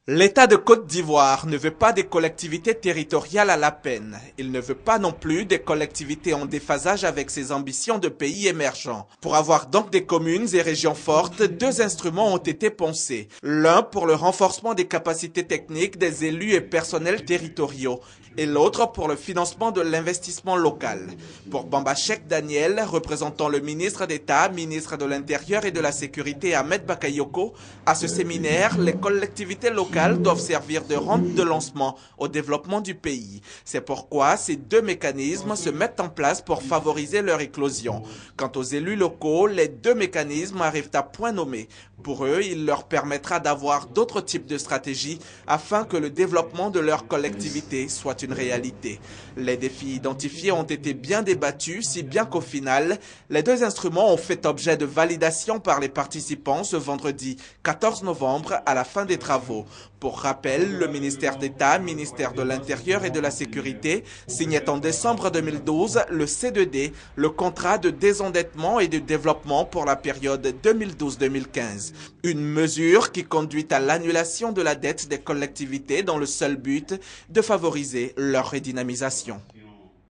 L'État de Côte d'Ivoire ne veut pas des collectivités territoriales à la peine. Il ne veut pas non plus des collectivités en déphasage avec ses ambitions de pays émergents. Pour avoir donc des communes et régions fortes, deux instruments ont été pensés. L'un pour le renforcement des capacités techniques des élus et personnels territoriaux et l'autre pour le financement de l'investissement local. Pour Bamba Cheikh Daniel, représentant le ministre d'État, ministre de l'Intérieur et de la Sécurité Ahmed Bakayoko, à ce séminaire, les collectivités locales doivent servir de rampe de lancement au développement du pays. C'est pourquoi ces deux mécanismes se mettent en place pour favoriser leur éclosion. Quant aux élus locaux, les deux mécanismes arrivent à point nommé. Pour eux, il leur permettra d'avoir d'autres types de stratégies afin que le développement de leur collectivité soit une réalité. Les défis identifiés ont été bien débattus, si bien qu'au final, les deux instruments ont fait objet de validation par les participants ce vendredi 14 novembre à la fin des travaux. Pour rappel, le ministère d'État, ministère de l'Intérieur et de la Sécurité signait en décembre 2012 le C2D, le contrat de désendettement et de développement pour la période 2012-2015. Une mesure qui conduit à l'annulation de la dette des collectivités dans le seul but de favoriser leur redynamisation.